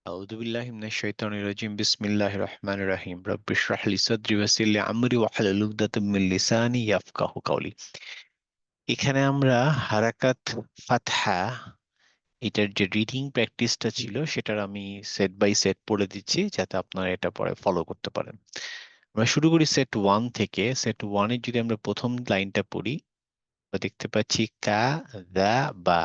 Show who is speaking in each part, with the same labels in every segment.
Speaker 1: أعوذ بالله من الشيطان الرجيم بسم الله الرحمن الرحيم رب اشرح لي صدري ويسر لي أمري واحلل عقدة من لساني يفقهوا قولي। এখানে আমরা হারাকাত ফাতহা এটার যে রিডিং প্র্যাকটিসটা ছিল সেটার আমি সেট বাই সেট পড়ে দিচ্ছি যাতে আপনারা এটা পরে ফলো করতে পারেন। আমরা শুরু করি সেট ওয়ান থেকে। সেট ওয়ানের যদি আমরা প্রথম লাইনটা পড়ি, আমরা দেখতে পাচ্ছি কা দা বা।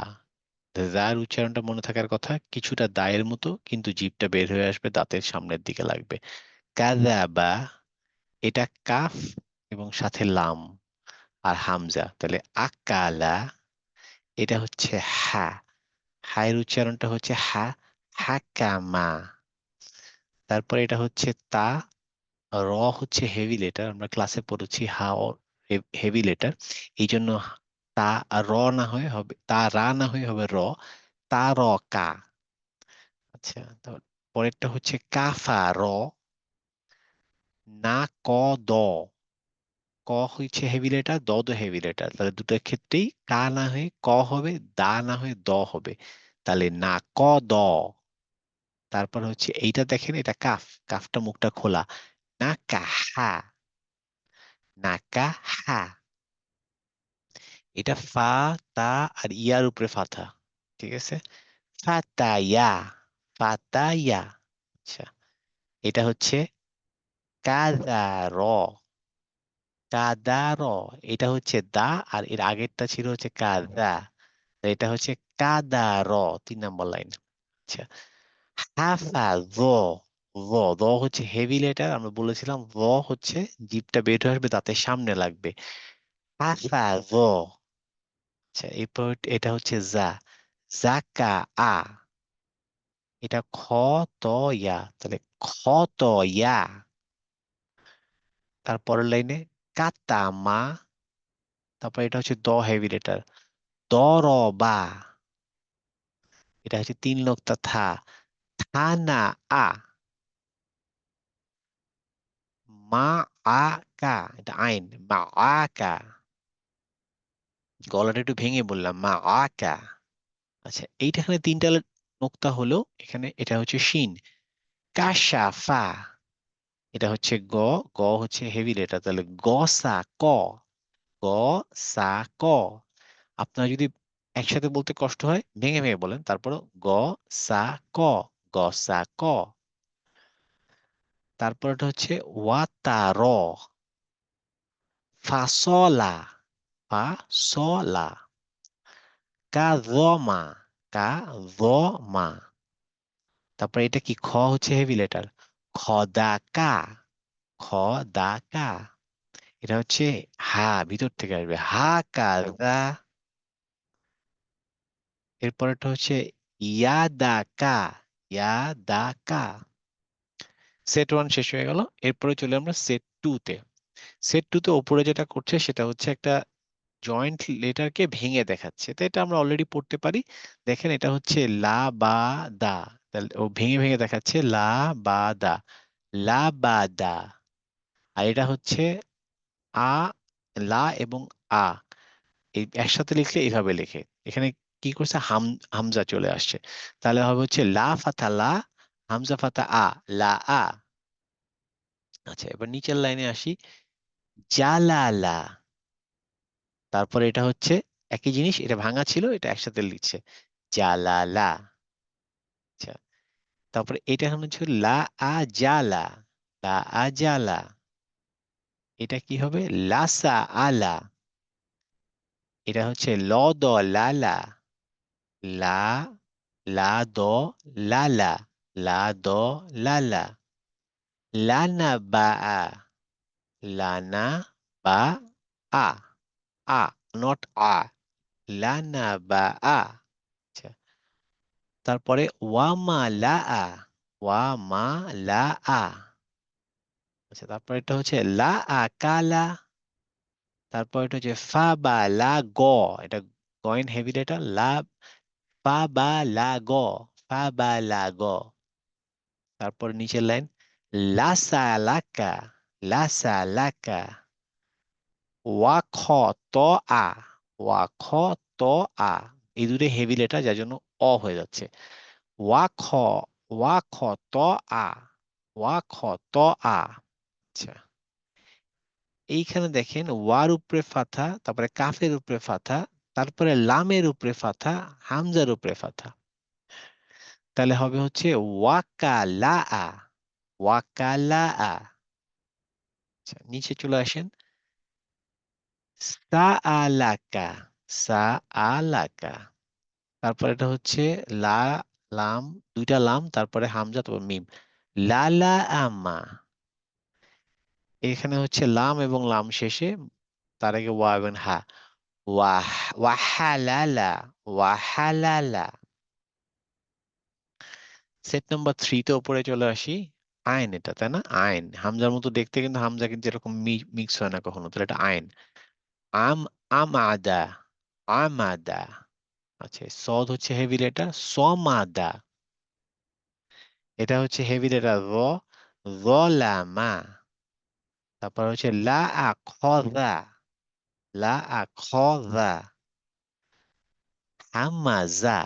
Speaker 1: যার উচ্চারণটা মনে থাকার কথা, কিছুটা দায়ের মতো, কিন্তু জিভটা বের হয়ে আসবে, দাঁতের সামনের দিকে লাগবে। কাযাবা, এটা কাফ এবং সাথে লাম আর হামজা, তাহলে আকালা। এটা হচ্ছে হা, হায়ের উচ্চারণটা হচ্ছে হা, হাকামা। তারপর এটা হচ্ছে তা, র হচ্ছে হেভি লেটার, আমরা ক্লাসে পড়েছি হা হেভি লেটার, এই জন্য তা র না হয়ে হবে, তা রা না হয়ে হবে র, তা র কা। আচ্ছা, তো পরেরটা হচ্ছে কাফা র, না ক দ। ক হচ্ছে হেভি লেটার, দ দ হেভি লেটার, তাহলে দুটোর ক্ষেত্রেই কা না হয়ে ক হবে, দা না হয়ে দ হবে, তাহলে না ক দ। তারপর হচ্ছে এইটা দেখেন, এটা কাফ, কাফটা মুখটা খোলা, না কাহা, না কাহা। এটা ফা, তা আর ইয়ার উপরে ফাথা, ঠিক আছে। ফাতায়া, ফাতায়া। আচ্ছা, এটা হচ্ছে কাদার, কাদার। এটা হচ্ছে দা, আর এর আগেরটা ছিল হচ্ছে কাদা, তো এটা হচ্ছে কাদার, 3 নম্বর লাইন। আচ্ছা, হাফাজ, জ, জ হচ্ছে হেভি লেটার, আমরা বলেছিলাম জ হচ্ছে জিভটা বের হয়ে আসবে, দাঁতের সামনে লাগবে। হাফাজ। আচ্ছা, এরপর এটা হচ্ছে জা, জাকা আ। এটা খ ত ইয়া, তাহলে খ ত ইয়া। তারপরের লাইনে কাতামা। তারপর এটা হচ্ছে দ হেভি লেটার, দরবা। এটা হচ্ছে 3 নোক্তা থা, থানা আ। মা আ কা, এটা আইন, মা আ কা। গলাটা একটু ভেঙে বললাম, মা আ কা। আচ্ছা, এইটা এখানে 3টা নোক্তা হলো, এখানে এটা হচ্ছে শিন, কাশাফা। এটা হচ্ছে গ, গ হচ্ছে হেভি লেটার, তাহলে গ সা ক, গ সা ক। আপনার যদি একসাথে বলতে কষ্ট হয় ভেঙে ভেঙে বলেন, তারপর গ সা ক, গ সা ক। তারপর এটা হচ্ছে ওয়াতার, ফাসলা, ফাসলা। কাযমা, কাযমা। তারপর এটা কি, খ হচ্ছে হেভি লেটার, খদাকা, খদাকা। এটা হচ্ছে হা, ভিতর থেকে আসবে, হা কাদা। এরপরটা হচ্ছে ইয়াদাকা, ইয়াদাকা। সেট ওয়ান শেষ হয়ে গেল, এরপরে চলে আমরা সেট টু তে। সেট টু তে ওপরে যেটা করছে সেটা হচ্ছে একটা জয়েন্ট লেটারকে ভেঙে দেখাচ্ছে, তো এটা আমরা অলরেডি পড়তে পারি। দেখেন, এটা হচ্ছে লা বা দা, তাহলে ও ভেঙে ভেঙে দেখাচ্ছে লা বা দা, লা বা দা। আর এটা হচ্ছে আ, লা এবং আ, এই একসাথে লিখলে এইভাবে লেখে। এখানে কি করছে, হামজা চলে আসছে, তাহলে হবে হচ্ছে লা ফাতা লা, হামজা ফাতা আ, লা আ। আচ্ছা, এবার নিচের লাইনে আসি, জালালা। তারপরে এটা হচ্ছে একই জিনিস, এটা ভাঙা ছিল, এটা একসাথে লিখছে, জালালা। আচ্ছা, তারপরে এটা এখন হচ্ছে লা আ জালা, লা আ জালা। এটা কি হবে, লাসা আলা। এটা হচ্ছে ল দ লালা, লা, লা দ লালা, লা দ লালা। লানা বা আ, লানা বা আ, আ নট আ, লানা বা আ। আচ্ছা, তারপরে ওয়ামা লা আ, ওয়ামা লা আ। আচ্ছা, তারপরে এটা হচ্ছে লা আ কালা। তারপর এটা হচ্ছে ফা বা লা গ, এটা গয়েন হেভি লেটার, লা, ফা বা লা গ, ফা বা লা গ। তারপর নিচের লাইন, লাসা লাকা, লাসা লাকা। ওয়া খ ত আ, ওয়া খ ত আ। এই দুটো হেভি লেটার, যার জন্য অ হয়ে যাচ্ছে। ওয়া খ ওয়া খ ত আ, ওয়া খ ত আ। আচ্ছা, এইখানে দেখেন ওয়ার উপরে ফাথা, তারপরে কাফের উপরে ফাথা, তারপরে লামের উপরে ফাথা, হামজার উপরে ফাথা। তাহলে হবে হচ্ছে ওয়াকালা আ, ওয়াকালা আ। আচ্ছা, নিচে চলে আসেন। সাআলাকা, সাআলাকা। তারপর এটা হচ্ছে লা, লাম, দুইটা লাম, তারপরে হামজা, তারপর মিম। লালা আমা। এখানে হচ্ছে লাম এবং লাম শেষে, তার আগে ওয়া এবং হা। ওয়াহ, ওয়াহালালা, ওয়াহালালা। সেট নাম্বার 3 তে উপরে চলে আসি। আইন, এটা তাই না? আইন হামজার মতো দেখতে, কিন্তু হামজা কিন্তু এরকম মিক্স হয় না কখনো, তাহলে এটা আইন। আম, আমাদা, আমাদা। আচ্ছা, সদ হচ্ছে হেভি লেটার, সমাদা। এটা হচ্ছে হেভি লেটার র, রলামা। তারপর হচ্ছে লা আখযা, লা আখযা। হামাজা,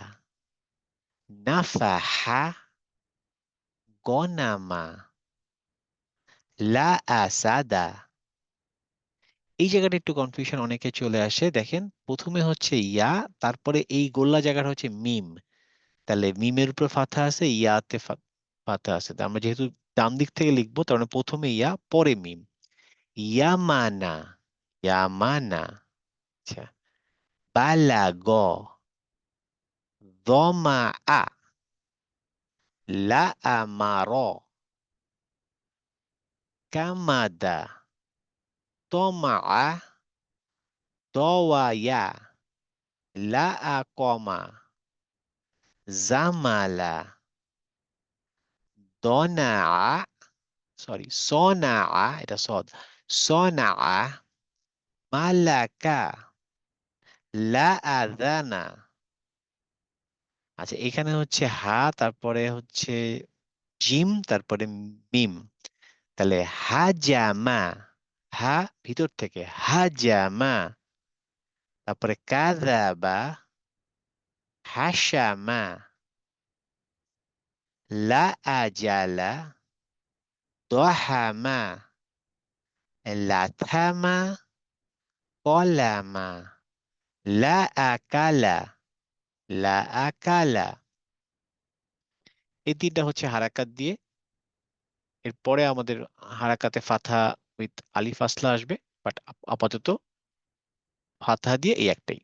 Speaker 1: নাফাহা, গনামা। লা আসাদা। এই জায়গাটা একটু কনফিউশন অনেকে চলে আসে। দেখেন প্রথমে হচ্ছে ইয়া, তারপরে এই গোল্লা জায়গাটা হচ্ছে মিম। তাহলে মিমের উপর ফাথা আছে, ইয়াতে ফাথা আছে। তা আমরা যেহেতু ডান দিক থেকে লিখবো, তার মানে প্রথমে ইয়া পরে মিম। ইয়ামানা, ইয়ামানা। আচ্ছা, বালাগ, দমা আ, লা আমার, কামাদা, তমা আ, দওয়ায়া, লা আকমা, জামালা, দনা, সরি সনা, এটা সদ, সনা, মালাকা, লা আদানা। আচ্ছা, এখানে হচ্ছে হা, তারপরে হচ্ছে জিম, তারপরে মিম। তাহলে হাজামা, হা ভিতর থেকে, হাজামা। তারপরে কাযাবা, হাসামা, লা আজালা, দহামা, লাথামা, কলামা, লা আকালা, লা আকালা। এই তিনটা হচ্ছে হারাকাত দিয়ে। এরপরে আমাদের হারাকাতে ফাথা উইথ আলিফ আসলা আসবে, বাট আপাতত ফাথা দিয়ে এই একটাই।